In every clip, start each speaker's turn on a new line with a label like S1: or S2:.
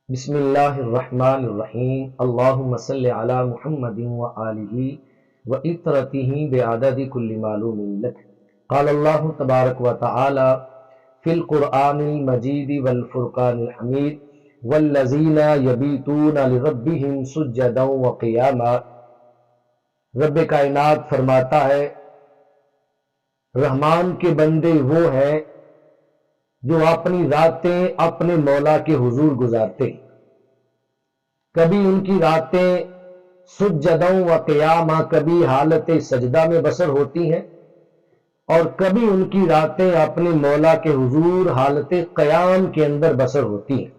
S1: بسم اللہ الرحمن الرحیم اللہم صلی علی محمد وآلہ وإطرتہ بعدد کل معلوم لک قال اللہ تبارک وتعالی فی القرآن المجید والفرقان الحمید والذین یبیتون لربہم سجدا وقیاما۔ رب کائنات فرماتا ہے رحمان کے بندے وہ ہیں جو اپنی راتیں اپنے مولا کے حضور گزارتے ہیں۔ کبھی ان کی راتیں سجدوں و قیامہ، کبھی حالت سجدہ میں بسر ہوتی ہیں، اور کبھی ان کی راتیں اپنے مولا کے حضور حالت قیام کے اندر بسر ہوتی ہیں۔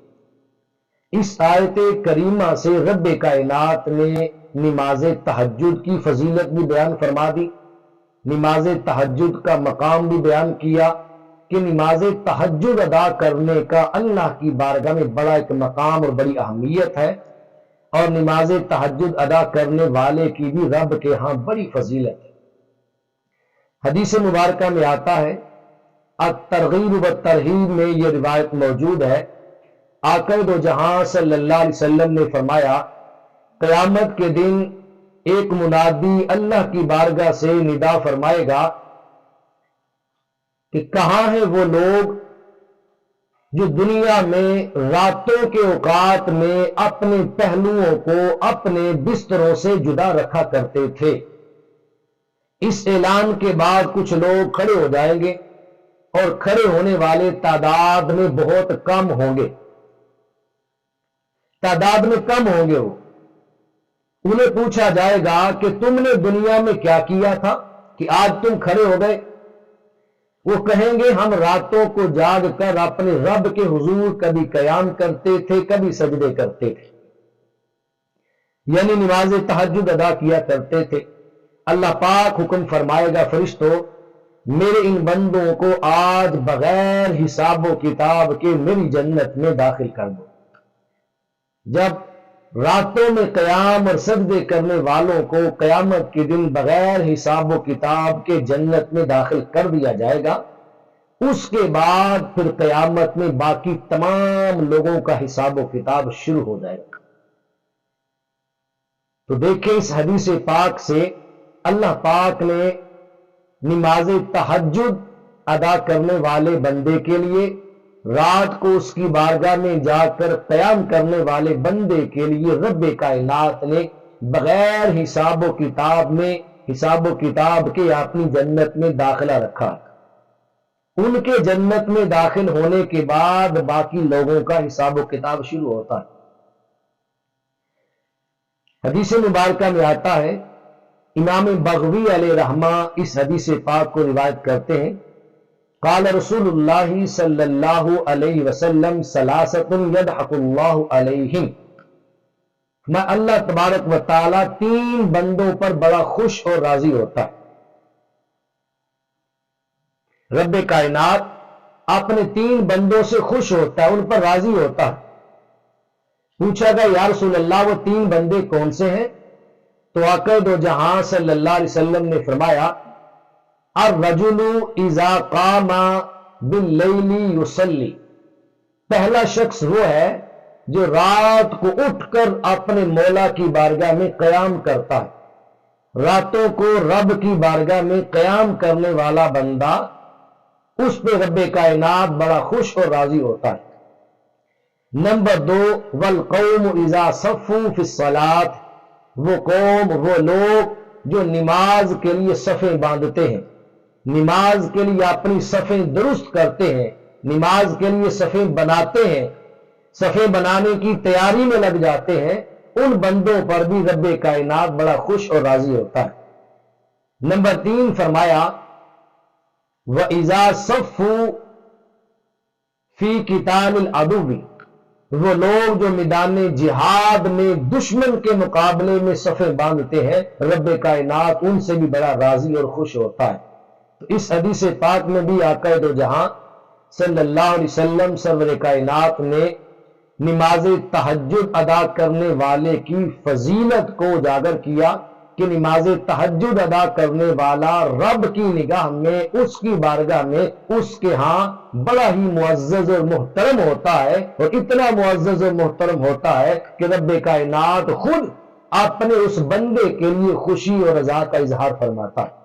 S1: اس آیت کریمہ سے رب کائنات نے نماز تہجد کی فضیلت بھی بیان فرما دی، نماز تہجد کا مقام بھی بیان کیا کہ نماز تہجد ادا کرنے کا اللہ کی بارگاہ میں بڑا ایک مقام اور بڑی اہمیت ہے، اور نماز تہجد ادا کرنے والے کی بھی رب کے ہاں بڑی فضیلت ہے۔ حدیث مبارکہ میں آتا ہے، الترغیب والترہیب میں یہ روایت موجود ہے، آقا دو جہاں صلی اللہ علیہ وسلم نے فرمایا قیامت کے دن ایک منادی اللہ کی بارگاہ سے ندا فرمائے گا کہ کہاں ہیں وہ لوگ جو دنیا میں راتوں کے اوقات میں اپنے پہلوؤں کو اپنے بستروں سے جدا رکھا کرتے تھے۔ اس اعلان کے بعد کچھ لوگ کھڑے ہو جائیں گے اور کھڑے ہونے والے تعداد میں بہت کم ہوں گے، تعداد میں کم ہوں گے۔ وہ انہیں پوچھا جائے گا کہ تم نے دنیا میں کیا کیا تھا کہ آج تم کھڑے ہو گئے؟ وہ کہیں گے ہم راتوں کو جاگ کر اپنے رب کے حضور کبھی قیام کرتے تھے، کبھی سجدے کرتے تھے، یعنی نماز تہجد ادا کیا کرتے تھے۔ اللہ پاک حکم فرمائے گا فرشتوں میرے ان بندوں کو آج بغیر حساب و کتاب کے میری جنت میں داخل کر دو۔ جب راتوں میں قیام اور سجدے کرنے والوں کو قیامت کے دن بغیر حساب و کتاب کے جنت میں داخل کر دیا جائے گا، اس کے بعد پھر قیامت میں باقی تمام لوگوں کا حساب و کتاب شروع ہو جائے گا۔ تو دیکھیں اس حدیث پاک سے اللہ پاک نے نماز تہجد ادا کرنے والے بندے کے لیے، رات کو اس کی بارگاہ میں جا کر قیام کرنے والے بندے کے لیے رب کائنات نے بغیر حساب و کتاب کے اپنی جنت میں داخلہ رکھا۔ ان کے جنت میں داخل ہونے کے بعد باقی لوگوں کا حساب و کتاب شروع ہوتا ہے۔ حدیث مبارکہ میں آتا ہے، امام بغوی علیہ رحمہ اس حدیث پاک کو روایت کرتے ہیں، قال رسول اللہ صلی اللہ علیہ وسلم ثلاثۃ یضحک اللہ علیہم، میں اللہ تبارک و تعالی تین بندوں پر بڑا خوش اور راضی ہوتا ہے۔ رب کائنات اپنے تین بندوں سے خوش ہوتا ہے، ان پر راضی ہوتا ہے۔ پوچھا گیا یا رسول اللہ وہ تین بندے کون سے ہیں؟ تو آقا دو جہاں صلی اللہ علیہ وسلم نے فرمایا الرجل اذا قام باللیل یصلی، پہلا شخص وہ ہے جو رات کو اٹھ کر اپنے مولا کی بارگاہ میں قیام کرتا ہے۔ راتوں کو رب کی بارگاہ میں قیام کرنے والا بندہ، اس پہ رب کائنات بڑا خوش اور راضی ہوتا ہے۔ نمبر دو والقوم اذا صفوا فی الصلاۃ، وہ قوم وہ لوگ جو نماز کے لیے صفیں باندھتے ہیں، نماز کے لیے اپنی صفیں درست کرتے ہیں، نماز کے لیے صفیں بناتے ہیں، صفیں بنانے کی تیاری میں لگ جاتے ہیں، ان بندوں پر بھی رب کائنات بڑا خوش اور راضی ہوتا ہے۔ نمبر تین فرمایا وَإِذَا صَفُّوا فِي قِتَالِ الْعَدُوِّ، وہ لوگ جو میدان جہاد میں دشمن کے مقابلے میں صفیں باندھتے ہیں، رب کائنات ان سے بھی بڑا راضی اور خوش ہوتا ہے۔ تو اس حدیث پاک میں بھی آقا دو جہاں صلی اللہ علیہ وسلم سرور کائنات نے نماز تہجد ادا کرنے والے کی فضیلت کو اجاگر کیا، کہ نماز تہجد ادا کرنے والا رب کی نگاہ میں، اس کی بارگاہ میں، اس کے ہاں بڑا ہی معزز اور محترم ہوتا ہے، اور اتنا معزز اور محترم ہوتا ہے کہ رب کائنات خود اپنے اس بندے کے لیے خوشی اور رضا کا اظہار فرماتا ہے۔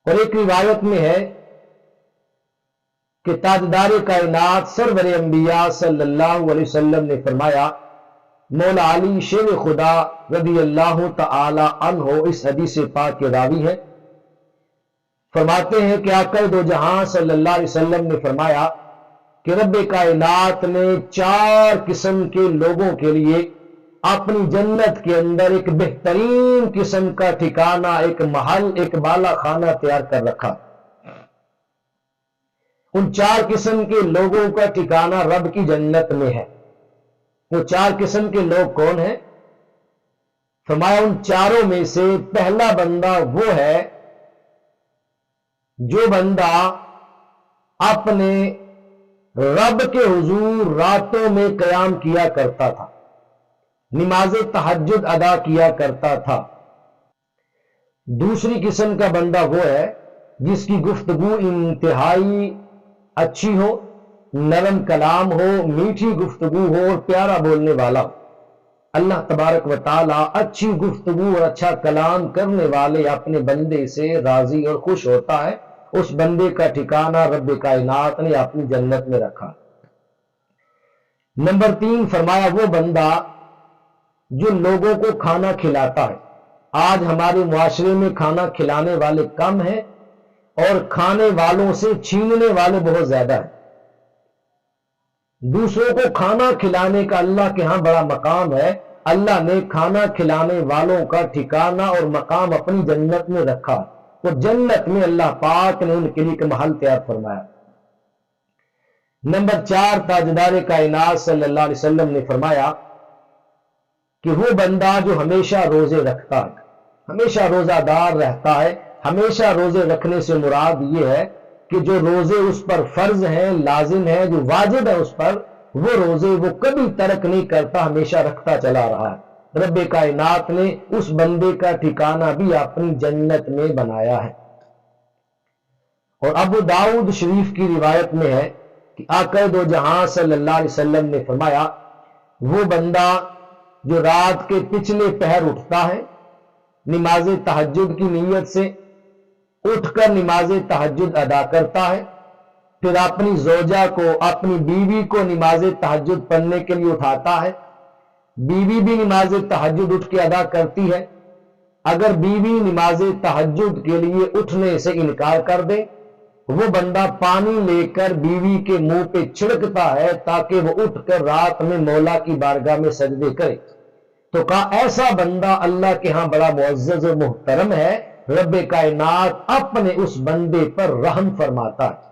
S1: اور ایک روایت میں ہے کہ تاجدار کائنات سرور انبیاء صلی اللہ علیہ وسلم نے فرمایا، مولا علی شیر خدا رضی اللہ تعالی عنہ اس حدیث پاک کے راوی ہے، فرماتے ہیں کہ آقا دو جہاں صلی اللہ علیہ وسلم نے فرمایا کہ رب کائنات نے 4 قسم کے لوگوں کے لیے اپنی جنت کے اندر ایک بہترین قسم کا ٹھکانہ، ایک محل، ایک بالا خانہ تیار کر رکھا۔ ان 4 قسم کے لوگوں کا ٹھکانہ رب کی جنت میں ہے۔ وہ 4 قسم کے لوگ کون ہیں؟ فرمایا ان چاروں میں سے پہلا بندہ وہ ہے جو بندہ اپنے رب کے حضور راتوں میں قیام کیا کرتا تھا، نماز تہجد ادا کیا کرتا تھا۔ دوسری قسم کا بندہ وہ ہے جس کی گفتگو انتہائی اچھی ہو، نرم کلام ہو، میٹھی گفتگو ہو اور پیارا بولنے والا ہو۔ اللہ تبارک و تعالی اچھی گفتگو اور اچھا کلام کرنے والے اپنے بندے سے راضی اور خوش ہوتا ہے۔ اس بندے کا ٹھکانہ رب کائنات نے اپنی جنت میں رکھا۔ نمبر 3 فرمایا وہ بندہ جو لوگوں کو کھانا کھلاتا ہے۔ آج ہمارے معاشرے میں کھانا کھلانے والے کم ہیں اور کھانے والوں سے چھیننے والے بہت زیادہ ہیں۔ دوسروں کو کھانا کھلانے کا اللہ کے ہاں بڑا مقام ہے۔ اللہ نے کھانا کھلانے والوں کا ٹھکانہ اور مقام اپنی جنت میں رکھا، اور جنت میں اللہ پاک نے ان کے لیے ایک محل تیار فرمایا۔ نمبر 4 تاجدار کائنات صلی اللہ علیہ وسلم نے فرمایا کہ وہ بندہ جو ہمیشہ روزے رکھتا ہے، ہمیشہ روزہ دار رہتا ہے۔ ہمیشہ روزے رکھنے سے مراد یہ ہے کہ جو روزے اس پر فرض ہیں، لازم ہیں، جو واجب ہے اس پر، وہ روزے وہ کبھی ترک نہیں کرتا، ہمیشہ رکھتا چلا رہا ہے۔ رب کائنات نے اس بندے کا ٹھکانہ بھی اپنی جنت میں بنایا ہے۔ اور ابو داؤد شریف کی روایت میں ہے کہ آقا دو جہاں صلی اللہ علیہ وسلم نے فرمایا وہ بندہ جو رات کے پچھلے پہر اٹھتا ہے، نماز تہجد کی نیت سے اٹھ کر نماز تہجد ادا کرتا ہے، پھر اپنی زوجہ کو، اپنی بیوی کو نماز تہجد پڑھنے کے لیے اٹھاتا ہے، بیوی بھی نماز تہجد اٹھ کے ادا کرتی ہے۔ اگر بیوی نماز تہجد کے لیے اٹھنے سے انکار کر دے، وہ بندہ پانی لے کر بیوی کے منہ پہ چھڑکتا ہے تاکہ وہ اٹھ کر رات میں مولا کی بارگاہ میں سجدے کرے۔ تو کہا ایسا بندہ اللہ کے ہاں بڑا معزز و محترم ہے۔ رب کائنات اپنے اس بندے پر رحم فرماتا ہے،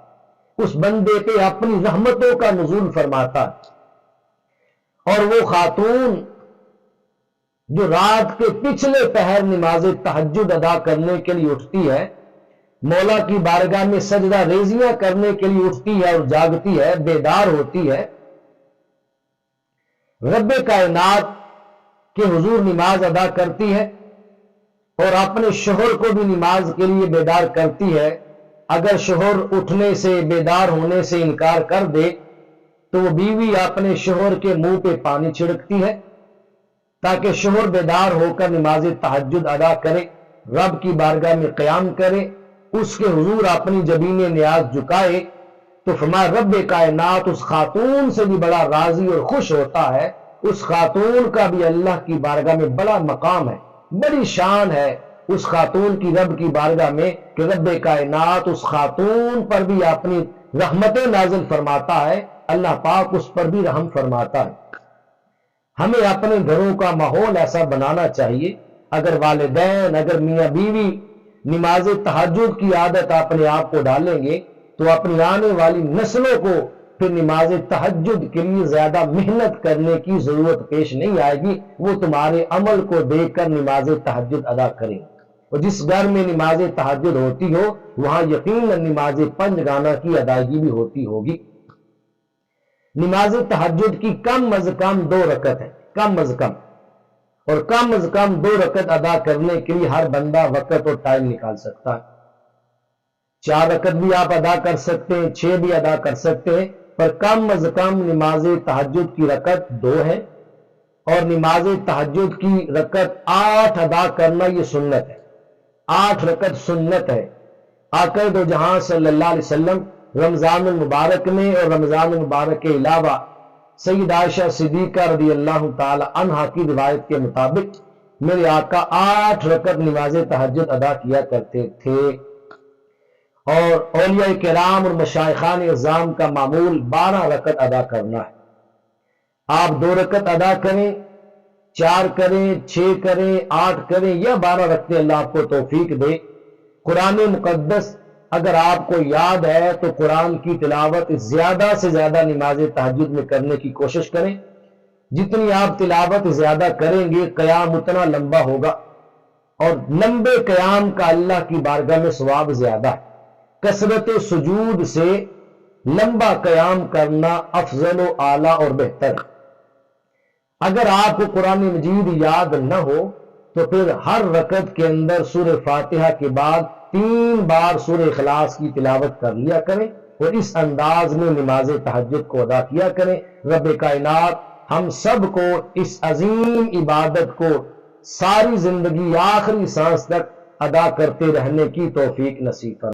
S1: اس بندے پہ اپنی رحمتوں کا نزول فرماتا ہے۔ اور وہ خاتون جو رات کے پچھلے پہر نماز تہجد ادا کرنے کے لیے اٹھتی ہے، مولا کی بارگاہ میں سجدہ ریزیاں کرنے کے لیے اٹھتی ہے اور جاگتی ہے، بیدار ہوتی ہے، رب کائنات کے حضور نماز ادا کرتی ہے اور اپنے شوہر کو بھی نماز کے لیے بیدار کرتی ہے۔ اگر شوہر اٹھنے سے، بیدار ہونے سے انکار کر دے تو وہ بیوی اپنے شوہر کے منہ پہ پانی چھڑکتی ہے تاکہ شوہر بیدار ہو کر نماز تہجد ادا کرے، رب کی بارگاہ میں قیام کرے، اس کے حضور اپنی جبین نیاز جھکائے۔ تو فرمایا رب کائنات اس خاتون سے بھی بڑا راضی اور خوش ہوتا ہے۔ اس خاتون کا بھی اللہ کی بارگاہ میں بڑا مقام ہے، بڑی شان ہے اس خاتون کی رب کی بارگاہ میں کہ رب کائنات اس خاتون پر بھی اپنی رحمتیں نازل فرماتا ہے، اللہ پاک اس پر بھی رحم فرماتا ہے۔ ہمیں اپنے گھروں کا ماحول ایسا بنانا چاہیے، اگر والدین، اگر میاں بیوی نماز تہجد کی عادت اپنے آپ کو ڈالیں گے تو اپنی آنے والی نسلوں کو پھر نماز تہجد کے لیے زیادہ محنت کرنے کی ضرورت پیش نہیں آئے گی، وہ تمہارے عمل کو دیکھ کر نماز تہجد ادا کریں۔ اور جس گھر میں نماز تہجد ہوتی ہو وہاں یقیناً نماز پنجگانہ کی ادائیگی بھی ہوتی ہوگی۔ نماز تہجد کی کم از کم 2 رکعت ہے، کم از کم، اور کم از کم 2 رکعت ادا کرنے کے لیے ہر بندہ وقت اور ٹائم نکال سکتا ہے۔ 4 رکعت بھی آپ ادا کر سکتے ہیں، 6 بھی ادا کر سکتے ہیں، پر کم از کم نماز تہجد کی رکعت 2 ہے، اور نماز تہجد کی رکعت 8 ادا کرنا یہ سنت ہے۔ 8 رکعت سنت ہے۔ آقا دو جہاں صلی اللہ علیہ وسلم رمضان المبارک میں اور رمضان المبارک کے علاوہ سید عائشہ صدیقہ رضی اللہ تعالی عنہا کی روایت کے مطابق میرے آقا 8 رکعت نماز تہجد ادا کیا کرتے تھے، اور اولیاء کرام اور مشائخان اعظام کا معمول 12 رکعت ادا کرنا ہے۔ آپ 2 رکعت ادا کریں، 4 کریں، 6 کریں، 8 کریں یا 12 رکھتے، اللہ آپ کو توفیق دے۔ قرآن مقدس اگر آپ کو یاد ہے تو قرآن کی تلاوت زیادہ سے زیادہ نماز تہجد میں کرنے کی کوشش کریں۔ جتنی آپ تلاوت زیادہ کریں گے قیام اتنا لمبا ہوگا، اور لمبے قیام کا اللہ کی بارگاہ میں ثواب زیادہ ہے۔ کثرت سجود سے لمبا قیام کرنا افضل و اعلیٰ اور بہتر ہے۔ اگر آپ کو قرآن مجید یاد نہ ہو تو پھر ہر رکعت کے اندر سورہ فاتحہ کے بعد 3 بار سورہ اخلاص کی تلاوت کر لیا کریں، اور اس انداز میں نماز تہجد کو ادا کیا کریں۔ رب کائنات ہم سب کو اس عظیم عبادت کو ساری زندگی آخری سانس تک ادا کرتے رہنے کی توفیق نصیب فرمائے۔